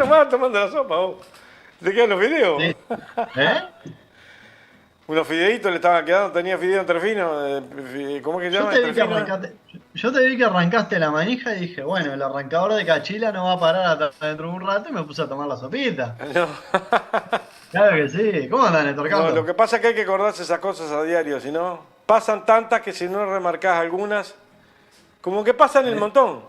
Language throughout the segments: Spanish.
nomás tomando la sopa, vos. ¿Te quedan los fideos? Sí. ¿Eh? Unos fideitos le estaban quedando, tenía fideo entre fino, ¿cómo es que se Yo llama? te Entre vi que fino. arrancaste, yo te vi que arrancaste la manija y dije, bueno, el arrancador de Cachila no va a parar hasta dentro de un rato y me puse a tomar la sopita. No, Claro que sí. ¿Cómo andan, Néstor no, lo Carlos? que pasa es que hay que acordarse esas cosas a diario, si no, pasan tantas que si no remarcás algunas, como que pasan el ¿Eh? montón.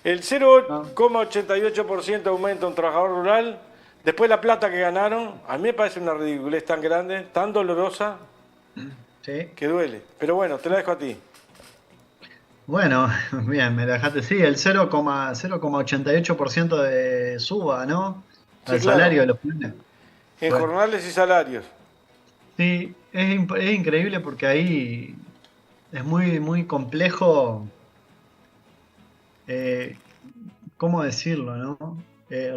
El No. 0,88% aumenta un trabajador rural, después la plata que ganaron, a mí me parece una ridiculez tan grande, tan dolorosa, Sí. que duele. Pero bueno, te la dejo a ti. Bueno, bien, me la dejaste. Sí, el 0,88% de suba, ¿no? Sí, Al claro, salario de los planes. en Bueno, jornales y salarios. sí, es increíble porque ahí es muy complejo, eh, ¿cómo decirlo, no?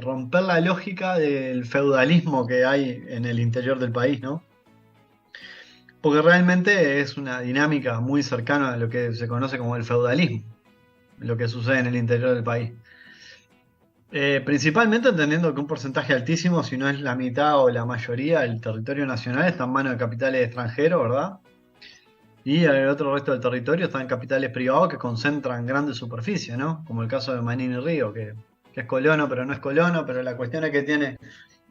Romper la lógica del feudalismo que hay en el interior del país, ¿no? Porque realmente es una dinámica muy cercana a lo que se conoce como el feudalismo, lo que sucede en el interior del país. Principalmente entendiendo que un porcentaje altísimo, si no es la mitad o la mayoría del territorio nacional, está en manos de capitales extranjeros, ¿verdad? Y el otro resto del territorio está en capitales privados que concentran grandes superficies, ¿no? Como el caso de Manini Río, que es colono, pero no es colono, pero la cuestión es que tiene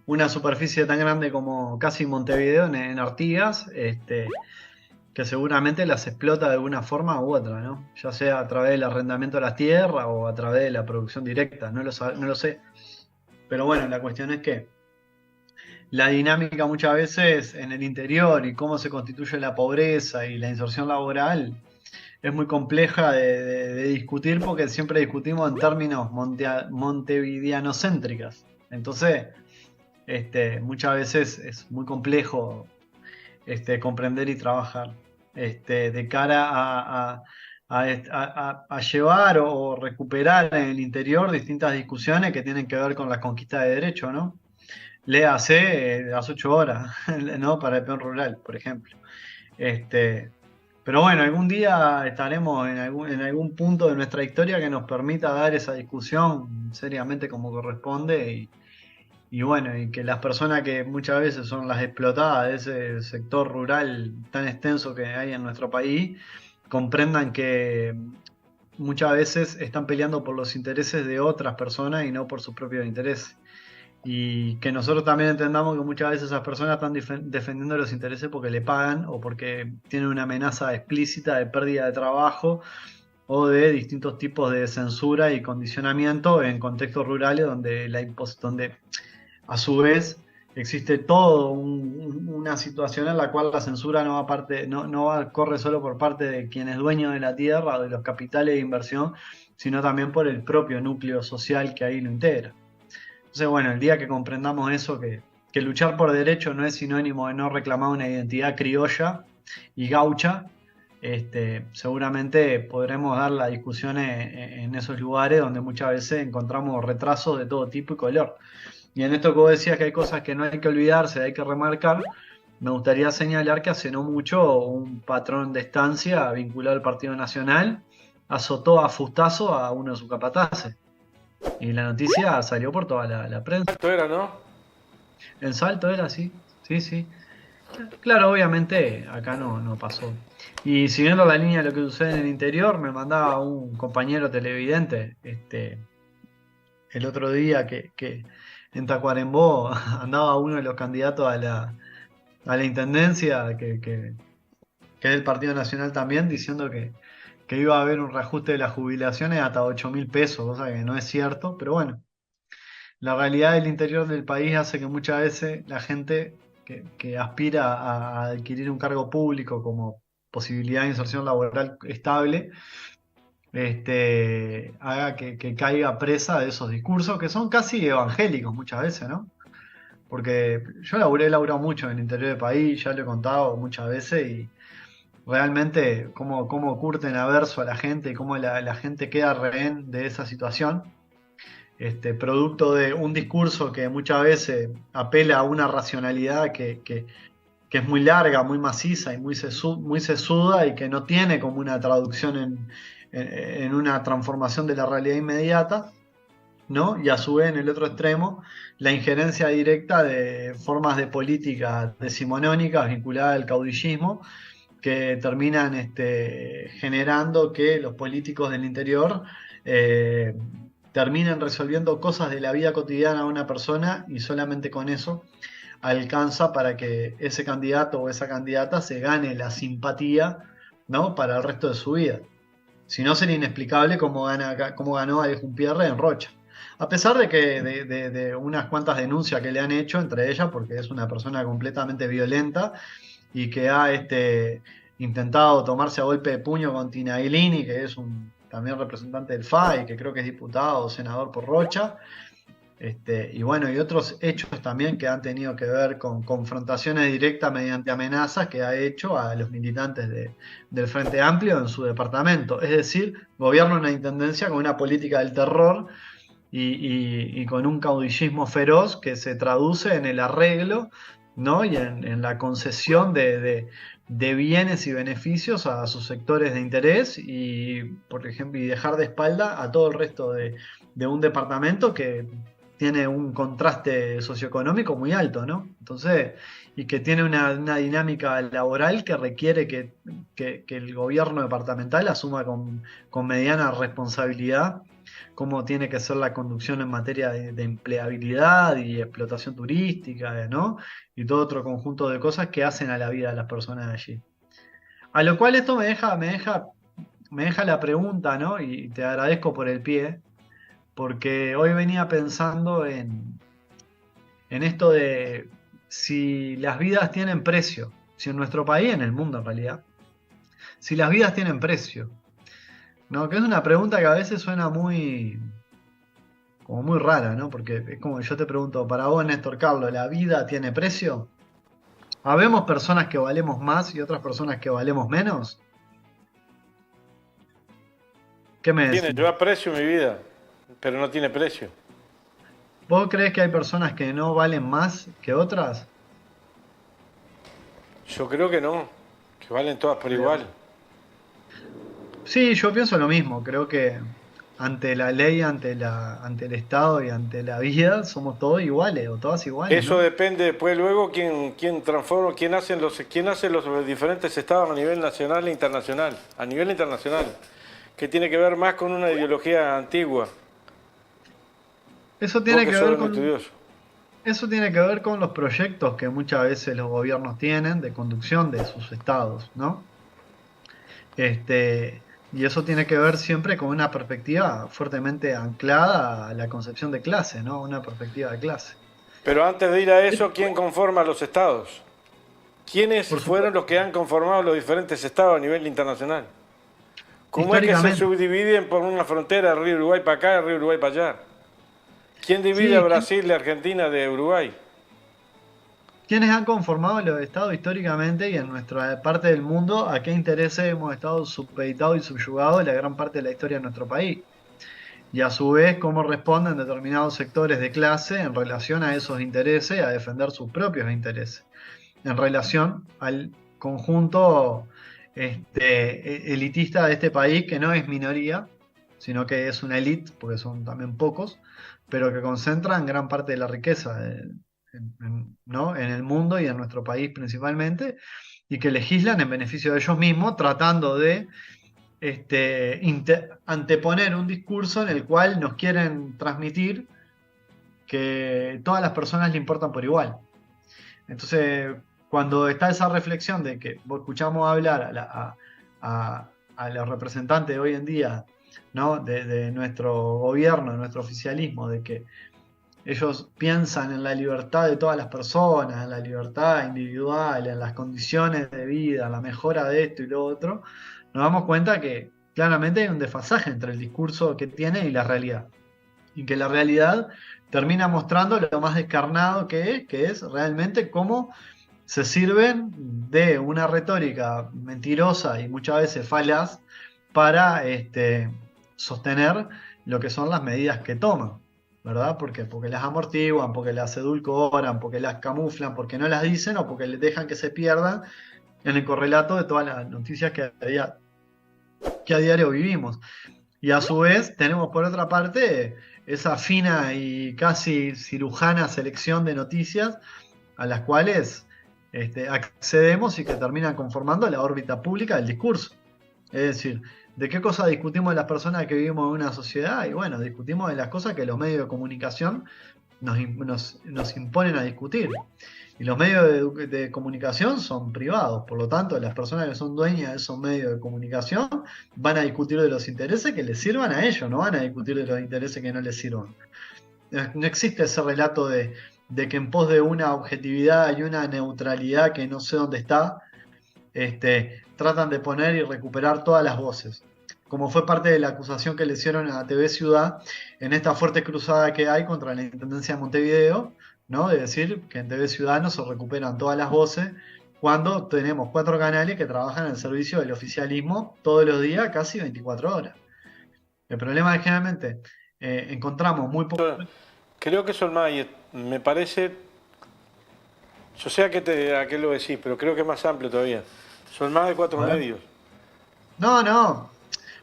una superficie tan grande como casi Montevideo en Artigas, que seguramente las explota de alguna forma u otra, ¿no? Ya sea a través del arrendamiento de las tierras o a través de la producción directa, no lo sé. Pero bueno, la cuestión es que la dinámica muchas veces en el interior y cómo se constituye la pobreza y la inserción laboral es muy compleja de discutir porque siempre discutimos en términos montevideanocéntricas. Entonces, muchas veces es muy complejo comprender y trabajar de cara a llevar o recuperar en el interior distintas discusiones que tienen que ver con la conquista de derechos, ¿no? Léase las 8 horas, ¿no? Para el peón rural, por ejemplo. Este, pero bueno, algún día estaremos en algún punto de nuestra historia que nos permita dar esa discusión seriamente como corresponde y bueno, y que las personas que muchas veces son las explotadas de ese sector rural tan extenso que hay en nuestro país, comprendan que muchas veces están peleando por los intereses de otras personas y no por sus propios intereses. Y que nosotros también entendamos que muchas veces esas personas están defendiendo los intereses porque le pagan o porque tienen una amenaza explícita de pérdida de trabajo o de distintos tipos de censura y condicionamiento en contextos rurales donde donde a su vez existe todo una situación en la cual la censura no va corre solo por parte de quien es dueño de la tierra o de los capitales de inversión, sino también por el propio núcleo social que ahí lo integra. Entonces, bueno, el día que comprendamos eso, que luchar por derecho no es sinónimo de no reclamar una identidad criolla y gaucha, seguramente podremos dar la discusión en esos lugares donde muchas veces encontramos retrasos de todo tipo y color. Y en esto que vos decías que hay cosas que no hay que olvidarse, hay que remarcar, me gustaría señalar que hace no mucho un patrón de estancia vinculado al Partido Nacional azotó a fustazo a uno de sus capataces. Y la noticia salió por toda la prensa. Esto era, ¿no? En Salto era así, sí, sí. Claro, obviamente acá no pasó. Y siguiendo la línea de lo que sucede en el interior, me mandaba un compañero televidente, el otro día que en Tacuarembó andaba uno de los candidatos a la intendencia, que es del Partido Nacional también, diciendo que iba a haber un reajuste de las jubilaciones hasta 8.000 pesos, cosa que no es cierto, pero bueno, la realidad del interior del país hace que muchas veces la gente que aspira a adquirir un cargo público como posibilidad de inserción laboral estable, haga que caiga presa de esos discursos que son casi evangélicos muchas veces, ¿no? Porque yo he laburado mucho en el interior del país, ya lo he contado muchas veces, y realmente cómo curten a verso a la gente y cómo la gente queda rehén de esa situación, producto de un discurso que muchas veces apela a una racionalidad que es muy larga, muy maciza y muy sesuda y que no tiene como una traducción en una transformación de la realidad inmediata. ¿no? Y a su vez, en el otro extremo, la injerencia directa de formas de política decimonónicas vinculadas al caudillismo, que terminan generando que los políticos del interior eh, terminen resolviendo cosas de la vida cotidiana de una persona y solamente con eso alcanza para que ese candidato o esa candidata se gane la simpatía, ¿no? Para el resto de su vida. Si no, sería inexplicable cómo ganó Pierre en Rocha. A pesar de que de unas cuantas denuncias que le han hecho, entre ellas porque es una persona completamente violenta y que ha intentado tomarse a golpe de puño con Tinaglini, que es también representante del FA y que creo que es diputado o senador por Rocha. Y bueno, y otros hechos también que han tenido que ver con confrontaciones directas mediante amenazas que ha hecho a los militantes del Frente Amplio en su departamento. Es decir, gobierna una intendencia con una política del terror y con un caudillismo feroz que se traduce en el arreglo, ¿no? Y en la concesión de bienes y beneficios a sus sectores de interés y, por ejemplo, y dejar de espalda a todo el resto de un departamento que tiene un contraste socioeconómico muy alto, ¿no? Entonces, y que tiene una dinámica laboral que requiere que el gobierno departamental asuma con mediana responsabilidad cómo tiene que ser la conducción en materia de empleabilidad y explotación turística, ¿no? Y todo otro conjunto de cosas que hacen a la vida de las personas de allí. A lo cual esto me deja la pregunta, ¿no? Y te agradezco por el pie, porque hoy venía pensando en esto de si las vidas tienen precio, si en nuestro país, en el mundo en realidad, si las vidas tienen precio, ¿no? Que es una pregunta que a veces suena como muy rara, ¿no? Porque es como que yo te pregunto, para vos, Néstor Carlos, ¿la vida tiene precio? ¿Habemos personas que valemos más y otras personas que valemos menos? ¿Qué me decís? Yo aprecio mi vida, pero no tiene precio. ¿Vos creés que hay personas que no valen más que otras? Yo creo que no, que valen todas por Pero, igual. sí, yo pienso lo mismo. Creo que ante la ley, ante el Estado y ante la vida, somos todos iguales o todas iguales, Eso ¿no? depende después luego quién transforma, quién hace los diferentes estados a nivel nacional e internacional. A nivel internacional, que tiene que ver más con una ideología antigua. Eso Vos tiene que que sos ver un con, estudioso. eso tiene que ver con los proyectos que muchas veces los gobiernos tienen de conducción de sus estados, ¿no? Y eso tiene que ver siempre con una perspectiva fuertemente anclada a la concepción de clase, ¿no? Una perspectiva de clase. Pero antes de ir a eso, ¿quién conforma los estados? ¿Quiénes Por fueron los supuesto, que han conformado los diferentes estados a nivel internacional? ¿Cómo es que se históricamente. subdividen por una frontera, Río Uruguay para acá, Río Uruguay para allá? ¿Quién divide a Sí, Brasil de Argentina de Uruguay? ¿quiénes han conformado los estados históricamente y en nuestra parte del mundo a qué intereses hemos estado supeditados y subyugados la gran parte de la historia de nuestro país? Y a su vez, cómo responden determinados sectores de clase en relación a esos intereses, a defender sus propios intereses, en relación al conjunto elitista de este país, que no es minoría, sino que es una élite, porque son también pocos, pero que concentran gran parte de la riqueza ¿no? En el mundo y en nuestro país principalmente, y que legislan en beneficio de ellos mismos, tratando de anteponer un discurso en el cual nos quieren transmitir que todas las personas le importan por igual. Entonces, cuando está esa reflexión de que escuchamos hablar a los representantes de hoy en día, ¿no? De nuestro gobierno, de nuestro oficialismo, de que ellos piensan en la libertad de todas las personas, en la libertad individual, en las condiciones de vida, en la mejora de esto y lo otro, nos damos cuenta que claramente hay un desfasaje entre el discurso que tiene y la realidad. Y que la realidad termina mostrando lo más descarnado que es realmente cómo se sirven de una retórica mentirosa y muchas veces falaz para sostener lo que son las medidas que toman, ¿verdad? Porque las amortiguan, porque las edulcoran, porque las camuflan, porque no las dicen o porque les dejan que se pierdan en el correlato de todas las noticias que a diario vivimos. Y a su vez tenemos por otra parte esa fina y casi cirujana selección de noticias a las cuales accedemos y que terminan conformando la órbita pública del discurso. Es decir, ¿de qué cosas discutimos las personas que vivimos en una sociedad? Y bueno, discutimos de las cosas que los medios de comunicación nos imponen a discutir. Y los medios de comunicación son privados, por lo tanto, las personas que son dueñas de esos medios de comunicación van a discutir de los intereses que les sirvan a ellos, no van a discutir de los intereses que no les sirvan. No existe ese relato de que en pos de una objetividad y una neutralidad que no sé dónde está, tratan de poner y recuperar todas las voces. Como fue parte de la acusación que le hicieron a TV Ciudad en esta fuerte cruzada que hay contra la Intendencia de Montevideo, ¿no? De decir que en TV Ciudad no se recuperan todas las voces cuando tenemos 4 canales que trabajan al servicio del oficialismo todos los días, casi 24 horas. El problema es que generalmente encontramos muy poco. Creo que Solmay, me parece, yo sé a qué lo decís, pero creo que es más amplio todavía. Son más de 4 A ver. medios. No, no.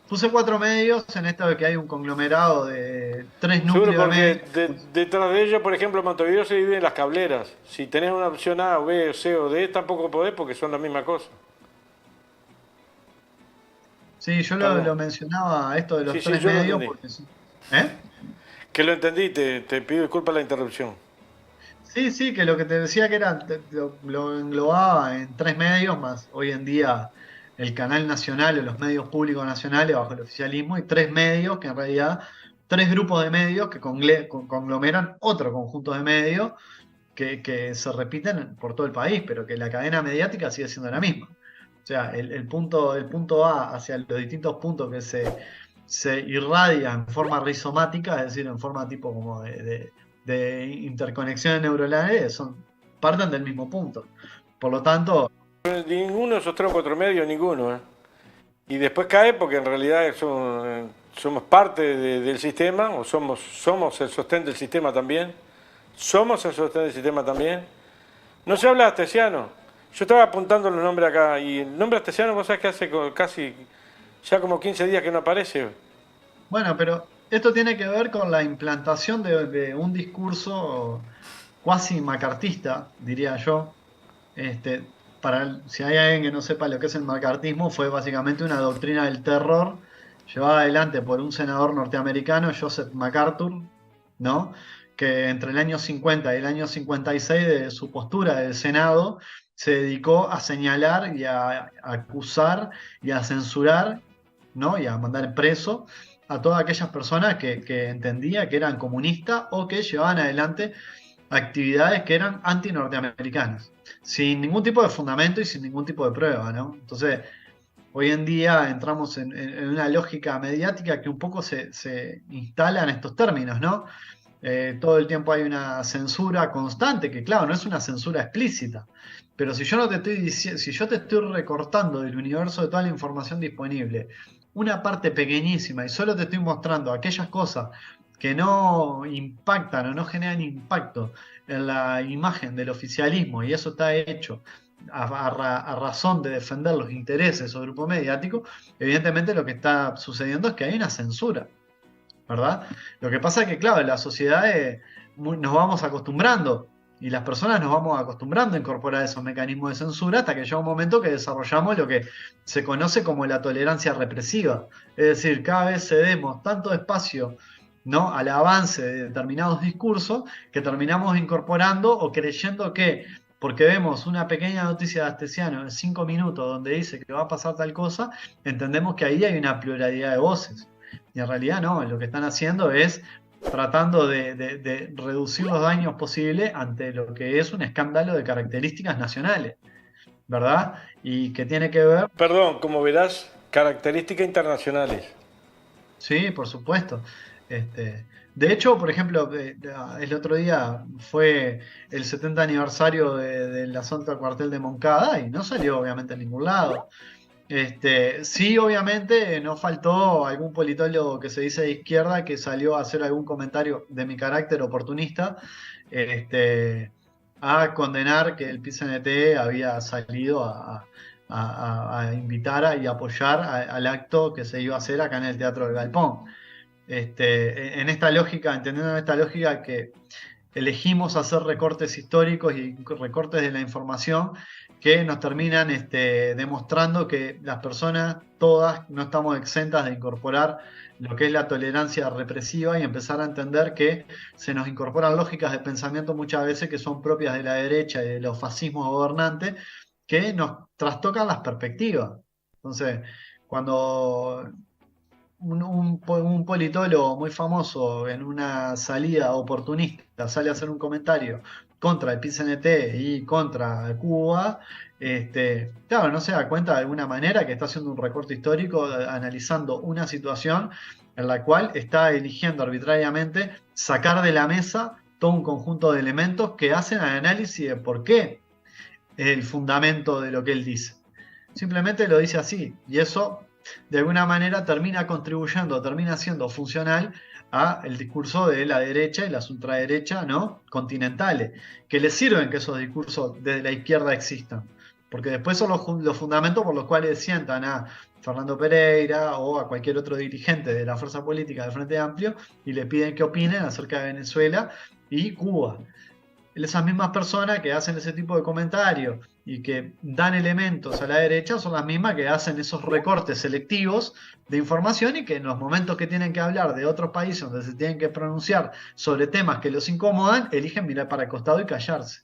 Puse 4 medios en esto de que hay un conglomerado de 3 Seguro, núcleos de porque medios. detrás de ellos, por ejemplo, Montevideo se divide en las cableras. Si tenés una opción A, o B, o C o D, tampoco podés porque son la misma cosa. Sí, yo Perdón. lo mencionaba esto de Sí, los sí, 3 yo lo medios entendí. porque sí. ¿Eh? Que lo entendí, te pido disculpas la interrupción. Sí, sí, que lo que te decía que era, lo englobaba en 3 medios, más hoy en día el canal nacional o los medios públicos nacionales bajo el oficialismo, y 3 medios que en realidad, 3 grupos de medios que conglomeran otro conjunto de medios que se repiten por todo el país, pero que la cadena mediática sigue siendo la misma. O sea, el punto A hacia los distintos puntos que se irradia en forma rizomática, es decir, en forma tipo como de interconexiones neuronales, parten del mismo punto. Por lo tanto, Ninguno de esos 3 o 4 medios, ninguno. Y después cae porque en realidad somos parte del sistema, o somos el sostén del sistema también. Somos el sostén del sistema también. No se habla astesiano. Yo estaba apuntando los nombres acá y el nombre astesiano, vos sabés que hace casi ya como 15 días que no aparece. bueno, pero esto tiene que ver con la implantación de un discurso cuasi macartista, diría yo. Si hay alguien que no sepa lo que es el macartismo, fue básicamente una doctrina del terror llevada adelante por un senador norteamericano, Joseph MacArthur, ¿no? Que entre el año 50 y el año 56 de su postura del Senado se dedicó a señalar y a acusar y a censurar, ¿no? Y a mandar preso a todas aquellas personas que entendía que eran comunistas o que llevaban adelante actividades que eran anti-norteamericanas, sin ningún tipo de fundamento y sin ningún tipo de prueba, ¿no? Entonces, hoy en día entramos en una lógica mediática que un poco se instala en estos términos, ¿no? Todo el tiempo hay una censura constante, que claro, no es una censura explícita, pero si yo no te estoy diciendo, si yo te estoy recortando del universo de toda la información disponible, una parte pequeñísima y solo te estoy mostrando aquellas cosas que no impactan o no generan impacto en la imagen del oficialismo, y eso está hecho a razón de defender los intereses o grupo mediático, evidentemente lo que está sucediendo es que hay una censura, ¿verdad? Lo que pasa es que, claro, en la sociedad nos vamos acostumbrando y las personas nos vamos acostumbrando a incorporar esos mecanismos de censura hasta que llega un momento que desarrollamos lo que se conoce como la tolerancia represiva. Es decir, cada vez cedemos tanto espacio, ¿no?, al avance de determinados discursos que terminamos incorporando o creyendo que porque vemos una pequeña noticia de Astesiano en 5 minutos donde dice que va a pasar tal cosa, entendemos que ahí hay una pluralidad de voces. Y en realidad no, lo que están haciendo es tratando de reducir los daños posibles ante lo que es un escándalo de características nacionales, ¿verdad? Y que tiene que ver, Perdón, como verás, características internacionales. sí, por supuesto. De hecho, por ejemplo, el otro día fue el 70 aniversario del asalto al cuartel de Moncada y no salió obviamente a ningún lado. Sí, obviamente, no faltó algún politólogo que se dice de izquierda que salió a hacer algún comentario de mi carácter oportunista, este, a condenar que el PCNT había salido a invitar y apoyar al acto que se iba a hacer acá en el Teatro del Galpón. en esta lógica, entendiendo en esta lógica que elegimos hacer recortes históricos y recortes de la información que nos terminan demostrando que las personas, todas, no estamos exentas de incorporar lo que es la tolerancia represiva y empezar a entender que se nos incorporan lógicas de pensamiento muchas veces que son propias de la derecha y de los fascismos gobernantes que nos trastocan las perspectivas. Entonces, cuando un politólogo muy famoso en una salida oportunista sale a hacer un comentario contra el PCNT y contra Cuba, claro, no se da cuenta de alguna manera que está haciendo un recorte histórico analizando una situación en la cual está eligiendo arbitrariamente sacar de la mesa todo un conjunto de elementos que hacen el análisis de por qué es el fundamento de lo que él dice. Simplemente lo dice así, y eso de alguna manera termina contribuyendo, termina siendo funcional a el discurso de la derecha y las ultraderecha, ¿no? Continentales, que les sirven que esos discursos desde la izquierda existan, porque después son los fundamentos por los cuales sientan a Fernando Pereira o a cualquier otro dirigente de la fuerza política del Frente Amplio y le piden que opinen acerca de Venezuela y Cuba. Esas mismas personas que hacen ese tipo de comentarios y que dan elementos a la derecha son las mismas que hacen esos recortes selectivos de información y que en los momentos que tienen que hablar de otros países donde se tienen que pronunciar sobre temas que los incomodan, eligen mirar para el costado y callarse.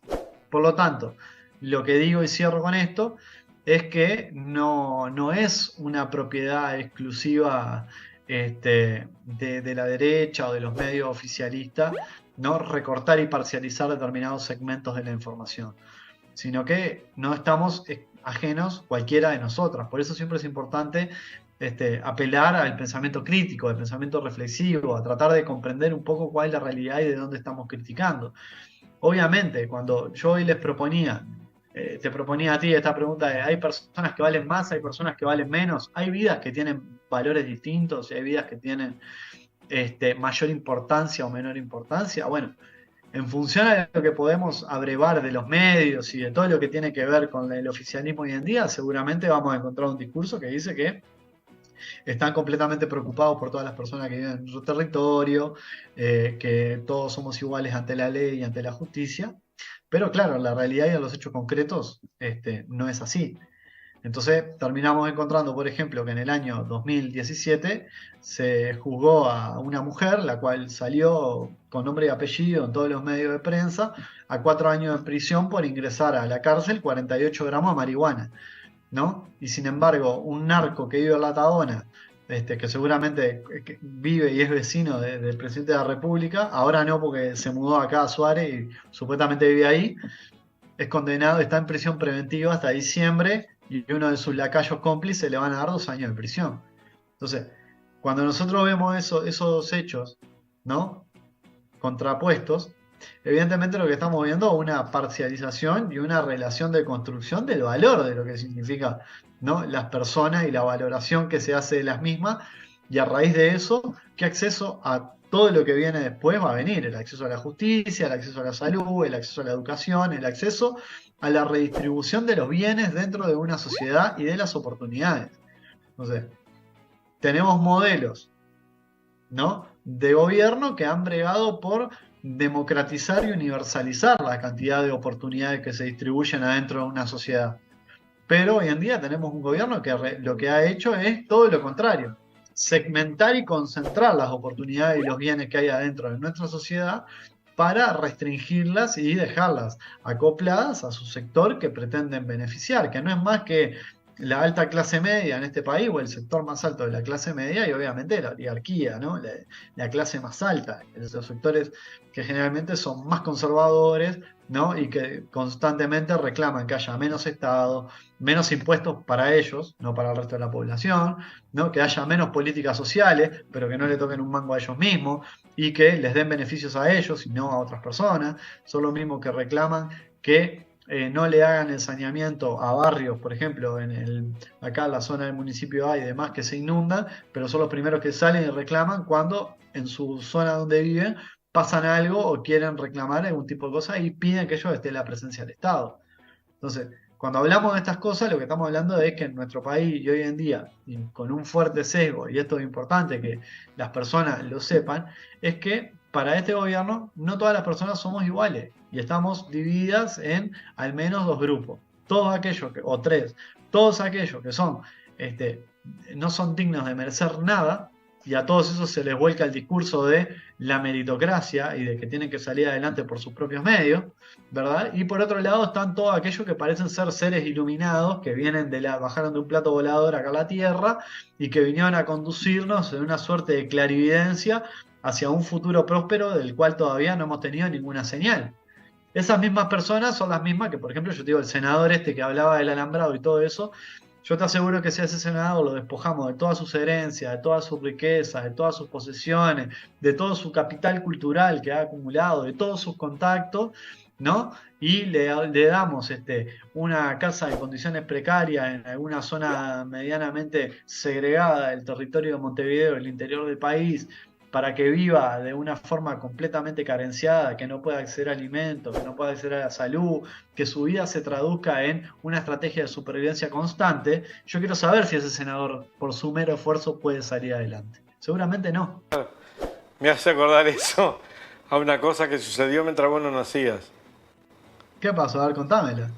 Por lo tanto, lo que digo y cierro con esto es que no es una propiedad exclusiva de la derecha o de los medios oficialistas, no recortar y parcializar determinados segmentos de la información, sino que no estamos ajenos cualquiera de nosotras. Por eso siempre es importante apelar al pensamiento crítico, al pensamiento reflexivo, a tratar de comprender un poco cuál es la realidad y de dónde estamos criticando. Obviamente, cuando yo hoy les proponía, te proponía a ti esta pregunta de hay personas que valen más, hay personas que valen menos, hay vidas que tienen valores distintos y hay vidas que tienen mayor importancia o menor importancia. Bueno, en función de lo que podemos abrevar de los medios y de todo lo que tiene que ver con el oficialismo hoy en día, seguramente vamos a encontrar un discurso que dice que están completamente preocupados por todas las personas que viven en su territorio, que todos somos iguales ante la ley y ante la justicia. Pero claro, la realidad y los hechos concretos no es así. Entonces terminamos encontrando, por ejemplo, que en el año 2017 se juzgó a una mujer, la cual salió con nombre y apellido en todos los medios de prensa, a 4 años de prisión por ingresar a la cárcel 48 gramos de marihuana, ¿no? Y sin embargo, un narco que vive en La Tadona, que seguramente vive y es vecino del presidente de la República, ahora no porque se mudó acá a Suárez y supuestamente vive ahí, es condenado, está en prisión preventiva hasta diciembre y uno de sus lacayos cómplices le van a dar 2 años de prisión. Entonces, cuando nosotros vemos esos hechos, ¿no? Contrapuestos, evidentemente lo que estamos viendo es una parcialización y una relación de construcción del valor de lo que significa, ¿no? Las personas y la valoración que se hace de las mismas, y a raíz de eso, qué acceso a todo lo que viene después va a venir: el acceso a la justicia, el acceso a la salud, el acceso a la educación, el acceso a la redistribución de los bienes dentro de una sociedad y de las oportunidades. Entonces, tenemos modelos, ¿no?, de gobierno que han bregado por democratizar y universalizar la cantidad de oportunidades que se distribuyen adentro de una sociedad. Pero hoy en día tenemos un gobierno que lo que ha hecho es todo lo contrario: segmentar y concentrar las oportunidades y los bienes que hay adentro de nuestra sociedad para restringirlas y dejarlas acopladas a su sector que pretenden beneficiar, que no es más que la alta clase media en este país, o el sector más alto de la clase media, y obviamente la oligarquía, ¿no? La clase más alta, esos sectores que generalmente son más conservadores, ¿no?, y que constantemente reclaman que haya menos Estado, menos impuestos para ellos, no para el resto de la población, ¿no?, que haya menos políticas sociales, pero que no le toquen un mango a ellos mismos, y que les den beneficios a ellos y no a otras personas. Son los mismos que reclaman que no le hagan el saneamiento a barrios, por ejemplo, acá en la zona del municipio A y demás, que se inundan, pero son los primeros que salen y reclaman cuando en su zona donde viven pasan algo o quieren reclamar algún tipo de cosa y piden que ellos esté la presencia del Estado. Entonces, cuando hablamos de estas cosas, lo que estamos hablando es que en nuestro país y hoy en día, y con un fuerte sesgo, y esto es importante que las personas lo sepan, es que para este gobierno no todas las personas somos iguales y estamos divididas en al menos dos grupos. Todos aquellos o tres, todos aquellos que son, no son dignos de merecer nada, y a todos esos se les vuelca el discurso de la meritocracia y de que tienen que salir adelante por sus propios medios, ¿verdad? Y por otro lado están todos aquellos que parecen ser seres iluminados, que bajaron de un plato volador acá a la Tierra y que vinieron a conducirnos en una suerte de clarividencia hacia un futuro próspero del cual todavía no hemos tenido ninguna señal. Esas mismas personas son las mismas que, por ejemplo, yo te digo, el senador que hablaba del alambrado y todo eso, yo te aseguro que si a ese senador lo despojamos de todas sus herencias, de todas sus riquezas, de todas sus posesiones, de todo su capital cultural que ha acumulado, de todos sus contactos, ¿no? Y le damos una casa en condiciones precarias en alguna zona medianamente segregada del territorio de Montevideo, el interior del país, para que viva de una forma completamente carenciada, que no pueda acceder a alimentos, que no pueda acceder a la salud, que su vida se traduzca en una estrategia de supervivencia constante, yo quiero saber si ese senador, por su mero esfuerzo, puede salir adelante. Seguramente no. Me hace acordar eso a una cosa que sucedió mientras vos no nacías. ¿Qué pasó? A ver, contámela.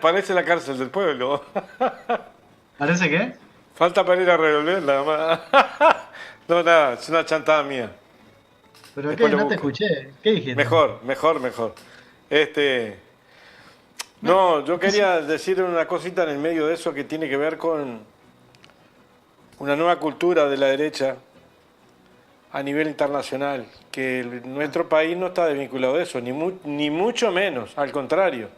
Parece la cárcel del pueblo. ¿Parece qué? Falta para ir a revolverla, mamá. No, nada, es una chantada mía. ¿Pero Después qué? lo No te busco. escuché. ¿Qué dijiste? Mejor. No, yo quería decir una cosita en el medio de eso que tiene que ver con una nueva cultura de la derecha a nivel internacional, que nuestro país no está desvinculado de eso, ni mucho menos, al contrario.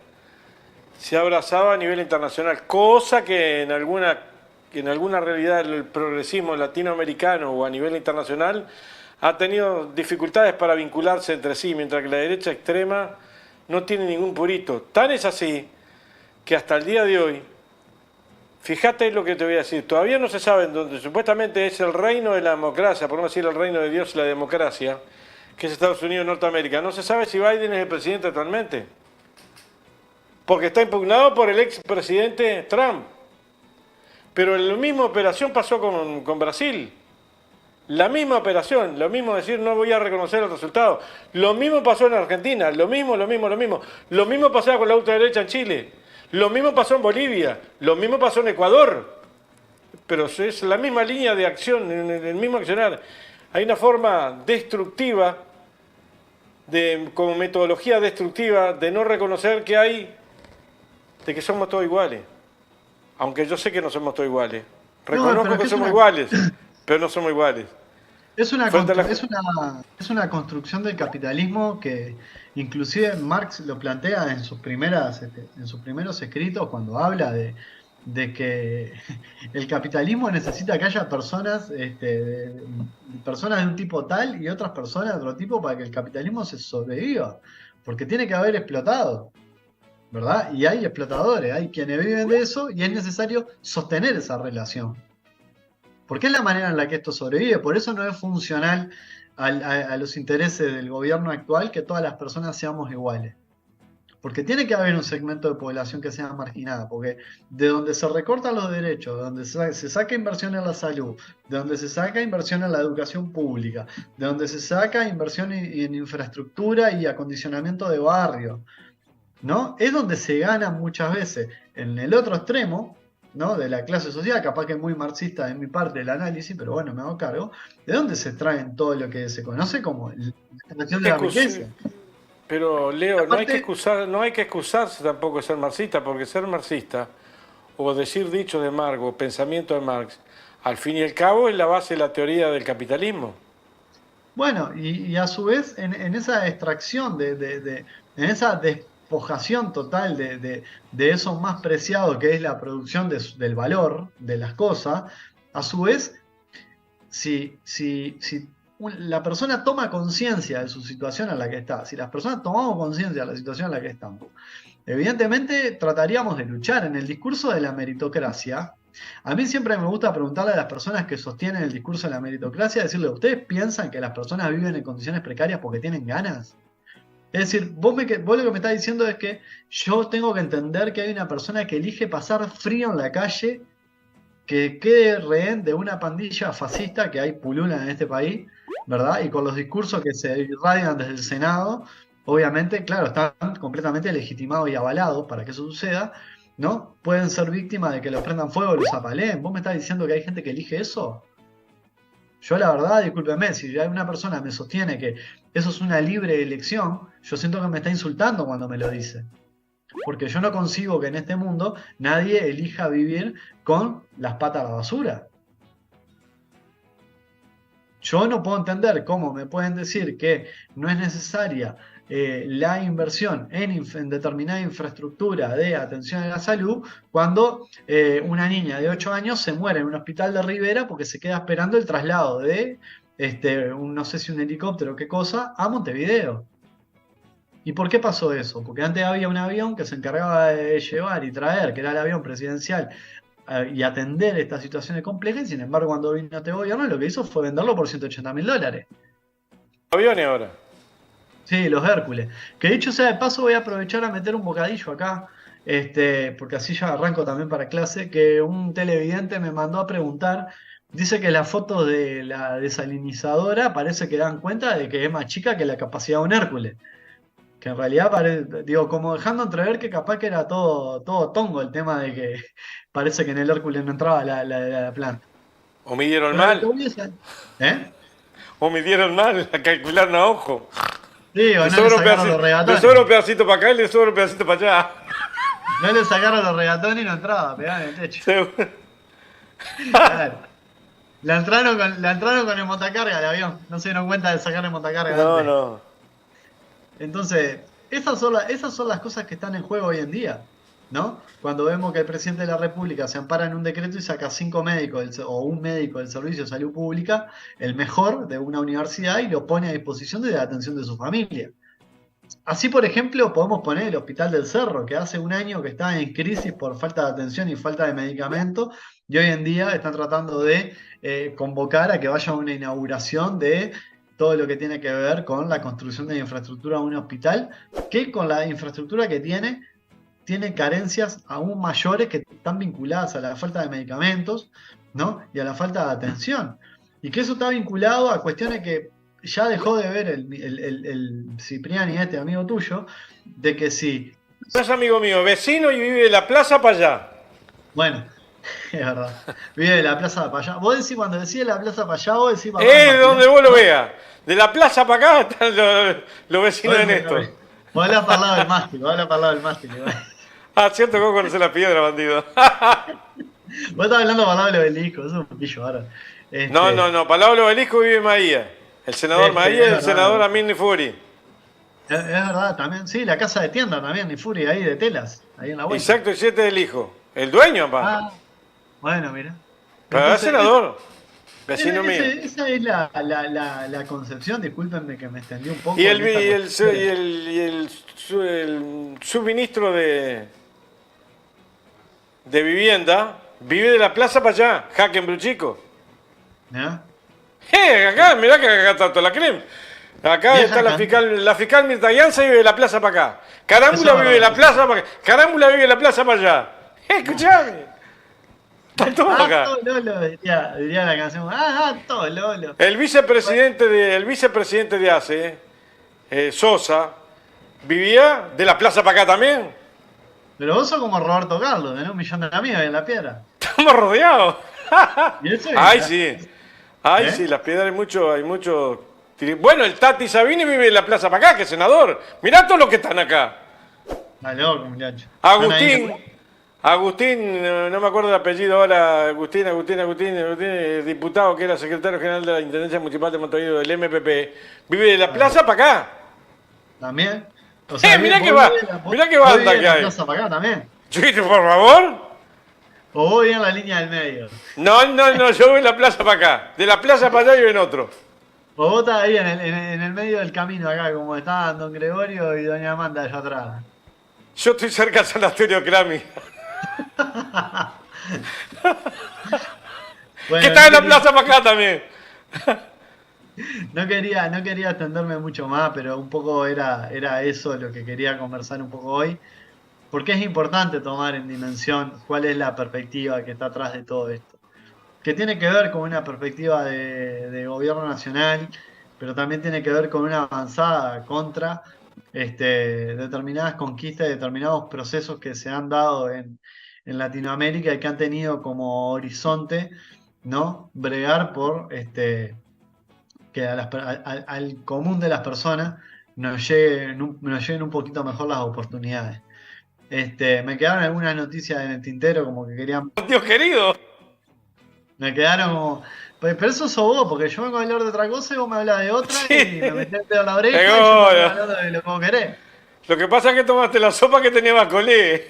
Se ha abrazado a nivel internacional, cosa que en alguna realidad el progresismo latinoamericano o a nivel internacional ha tenido dificultades para vincularse entre sí, mientras que la derecha extrema no tiene ningún purito. Tan es así que hasta el día de hoy, fíjate lo que te voy a decir, todavía no se sabe en dónde supuestamente es el reino de la democracia, por no decir el reino de Dios y la democracia, que es Estados Unidos de Norteamérica. No se sabe si Biden es el presidente actualmente, porque está impugnado por el expresidente Trump. Pero la misma operación pasó con Brasil. La misma operación, lo mismo decir no voy a reconocer el resultado. Lo mismo pasó en Argentina, lo mismo. Lo mismo pasaba con la ultraderecha en Chile. Lo mismo pasó en Bolivia, lo mismo pasó en Ecuador. Pero es la misma línea de acción, el mismo accionar. Hay una forma destructiva, como metodología destructiva, de no reconocer de que somos todos iguales. Aunque yo sé que no somos todos iguales. Reconozco que somos iguales, pero no somos iguales. Es una construcción del capitalismo que inclusive Marx lo plantea en sus primeros escritos cuando habla de que el capitalismo necesita que haya personas personas de un tipo tal y otras personas de otro tipo para que el capitalismo se sobreviva, porque tiene que haber explotado, ¿verdad? Y hay explotadores, hay quienes viven de eso y es necesario sostener esa relación. Porque es la manera en la que esto sobrevive, por eso no es funcional a los intereses del gobierno actual que todas las personas seamos iguales. Porque tiene que haber un segmento de población que sea marginada, porque de donde se recortan los derechos, de donde se saca inversión en la salud, de donde se saca inversión en la educación pública, de donde se saca inversión en infraestructura y acondicionamiento de barrios, ¿no? Es donde se gana muchas veces. En el otro extremo, ¿no? De la clase social, capaz que es muy marxista de mi parte el análisis, pero bueno, me hago cargo, de dónde se traen todo lo que se conoce como la extracción de la riqueza. Pero Leo, no hay que excusarse tampoco de ser marxista, porque ser marxista, o decir dicho de Marx, o pensamiento de Marx, al fin y al cabo es la base de la teoría del capitalismo. Bueno, y a su vez, en esa extracción, en esa despojación total de eso más preciado que es la producción del valor de las cosas, a su vez, si la persona toma conciencia de su situación en la que está, si las personas tomamos conciencia de la situación en la que estamos, evidentemente trataríamos de luchar. En el discurso de la meritocracia, a mí siempre me gusta preguntarle a las personas que sostienen el discurso de la meritocracia, decirle, ¿ustedes piensan que las personas viven en condiciones precarias porque tienen ganas? Es decir, vos lo que me estás diciendo es que yo tengo que entender que hay una persona que elige pasar frío en la calle, que quede rehén de una pandilla fascista que hay pulula en este país, ¿verdad? Y con los discursos que se irradian desde el Senado, obviamente, claro, están completamente legitimados y avalados para que eso suceda, ¿no? Pueden ser víctimas de que los prendan fuego o los apaleen. ¿Vos me estás diciendo que hay gente que elige eso? Yo la verdad, discúlpeme, si hay una persona me sostiene que eso es una libre elección, yo siento que me está insultando cuando me lo dice. Porque yo no concibo que en este mundo nadie elija vivir con las patas a la basura. Yo no puedo entender cómo me pueden decir que no es necesaria la inversión en determinada infraestructura de atención a la salud cuando una niña de 8 años se muere en un hospital de Rivera porque se queda esperando el traslado de, no sé si un helicóptero o qué cosa, a Montevideo. ¿Y por qué pasó eso? Porque antes había un avión que se encargaba de llevar y traer, que era el avión presidencial, y atender estas situaciones complejas, y sin embargo cuando vino este gobierno lo que hizo fue venderlo por $180.000. Aviones ahora. Sí, los Hércules. Que dicho sea de paso, voy a aprovechar a meter un bocadillo acá, porque así ya arranco también para clase, que un televidente me mandó a preguntar, dice que las fotos de la desalinizadora parece que dan cuenta de que es más chica que la capacidad de un Hércules. Que en realidad, digo, como dejando entrever que capaz que era todo tongo el tema de que parece que en el Hércules no entraba la planta. O midieron Pero lo que mal. voy a- ¿Eh? O midieron mal, a calcular a ojo. Sí, o Le no le sobra un sacaron los pedacito, le regatones. sobra un pedacito para acá y le sobra un pedacito para allá. No le sacaron los regatones y no entraba, pegaba en el techo. Seguro. Claro. La entraron con el montacarga al avión. No se dieron cuenta de sacar el montacarga No, antes. no. Entonces, esas son las cosas que están en juego hoy en día, ¿no? Cuando vemos que el presidente de la República se ampara en un decreto y saca 5 médicos o un médico del Servicio de Salud Pública, el mejor de una universidad, y lo pone a disposición de la atención de su familia. Así, por ejemplo, podemos poner el Hospital del Cerro, que hace un año que está en crisis por falta de atención y falta de medicamentos, y hoy en día están tratando de convocar a que vaya a una inauguración de todo lo que tiene que ver con la construcción de la infraestructura de un hospital, que con la infraestructura que tiene carencias aún mayores que están vinculadas a la falta de medicamentos, ¿no? Y a la falta de atención. Y que eso está vinculado a cuestiones que ya dejó de ver el Cipriani, este amigo tuyo, de que si, No es amigo mío, vecino y vive de la plaza para allá. bueno, es verdad, vive de la plaza para allá. Vos decís, cuando decís de la plaza para allá, vos decís para Es de donde vos lo veas. De la plaza para acá están los vecinos de Néstor. Vos hablas para el lado del mástil, vos hablas para el lado del mástil. Ah, cierto que vos conocés la piedra, bandido. Vos estás hablando para el lado del obelisco, eso es un pillo ahora. No, Palabra Obelisco vive Maía. El senador Maía y el senador Amin Nifuri. Es verdad, también, sí, la casa de tienda también, ni furia ahí de telas, ahí en la vuelta. Exacto, y 7 del hijo. El dueño, papá. Ah, bueno, mira. Pero es senador. Vecino mío. Esa es la concepción, discúlpenme que me extendí un poco. Y en esta cuestión. el subministro de vivienda vive de la plaza para allá, Jaquenbruchico. ¿Ya? Acá, mirá que acá está toda la crema. Acá Bien, está acá. la fiscal Mirta Llanza y vive de la plaza para acá. Carámbula Eso es vive de la verdad. plaza para acá. Carámbula vive de la plaza para allá. Escuchame. Está todo acá. Todo Lolo, diría la canción. Todo Lolo. El vicepresidente de ACE, Sosa, vivía de la plaza para acá también. Pero vos sos como Roberto Carlos, tenés 1.000.000 de amigos en la piedra. Estamos rodeados. ¿Y eso? Ay, sí. Ay, ¿Eh? sí, las piedras hay mucho. Bueno, el Tati Sabini vive en la plaza para acá, que es senador. Mirá todos los que están acá. Está loco, muchacho. Agustín, no me acuerdo el apellido ahora, Agustín, diputado que era secretario general de la Intendencia Municipal de Montevideo del MPP, vive de la plaza para acá. También. O Mirá que vos banda vos que vivís en la hay. plaza para acá también. Chiquito, por favor. O vos vivís en la línea del medio. No, yo voy de la plaza para acá. De la plaza para allá y en otro. O vos estás ahí en el medio del camino acá, como estaban Don Gregorio y Doña Amanda allá atrás. Yo estoy cerca del sanatorio Crami. Bueno, Que está en la plaza para acá también. No quería extenderme mucho más, pero un poco era eso lo que quería conversar un poco hoy, porque es importante tomar en dimensión cuál es la perspectiva que está atrás de todo esto, que tiene que ver con una perspectiva de gobierno nacional, pero también tiene que ver con una avanzada contra determinadas conquistas y determinados procesos que se han dado en Latinoamérica y que han tenido como horizonte, ¿no? Bregar por que al común de las personas nos lleguen un poquito mejor las oportunidades. Me quedaron algunas noticias en el tintero, como que querían. Dios querido. Me quedaron como. Pero eso sos vos, porque yo vengo a hablar de otra cosa y vos me hablas de otra Sí. y me metés el dedo en la oreja y yo te vengo a Ahora. hablar de lo que vos querés. Lo que pasa es que tomaste la sopa que tenía Bacolé.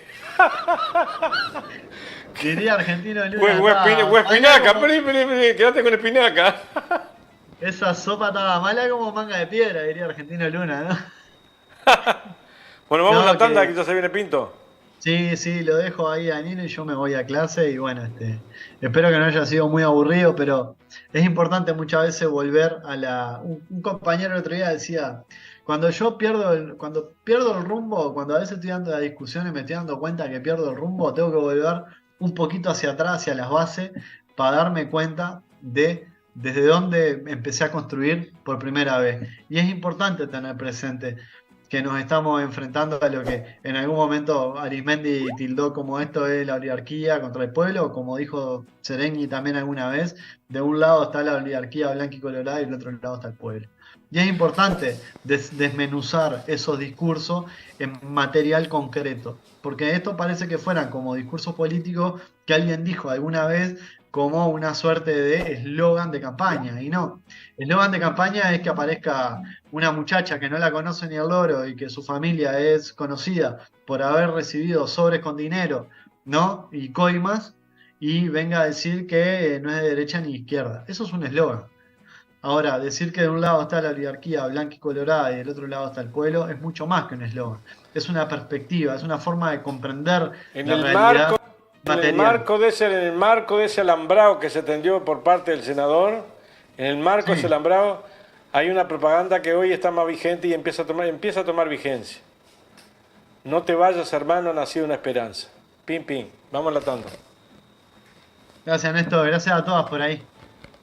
Diría Argentino Luna, Espinaca, quédate con espinaca. esa sopa estaba mala como manga de piedra, diría Argentino Luna, ¿no? Bueno, vamos a No, la tanda que que ya se viene Pinto. sí, sí, lo dejo ahí a Nino y yo me voy a clase y bueno, espero que no haya sido muy aburrido, pero es importante muchas veces volver a un compañero el otro día decía, cuando pierdo el rumbo, cuando a veces estoy dando las discusiones me estoy dando cuenta que pierdo el rumbo, tengo que volver un poquito hacia atrás, hacia las bases, para darme cuenta de desde dónde empecé a construir por primera vez. Y es importante tener presente que nos estamos enfrentando a lo que en algún momento Arismendi tildó como esto es la oligarquía contra el pueblo, o como dijo Sereni también alguna vez, de un lado está la oligarquía blanca y colorada y del otro lado está el pueblo. Y es importante desmenuzar esos discursos en material concreto, porque esto parece que fueran como discursos políticos que alguien dijo alguna vez como una suerte de eslogan de campaña, y no. Eslogan de campaña es que aparezca una muchacha que no la conoce ni el loro y que su familia es conocida por haber recibido sobres con dinero, ¿no? Y coimas, y venga a decir que no es de derecha ni izquierda. Eso es un eslogan. Ahora, decir que de un lado está la oligarquía blanca y colorada y del otro lado está el pueblo es mucho más que un eslogan. Es una perspectiva, es una forma de comprender En la el realidad marco, material. en el marco de ese alambrado que se tendió por parte del senador, en el marco de ese Sí, alambrado, hay una propaganda que hoy está más vigente y empieza a tomar vigencia. No te vayas, hermano, ha nacido una esperanza. Pim, pim. Vamos a la tanda. gracias Néstor, gracias a todas por ahí.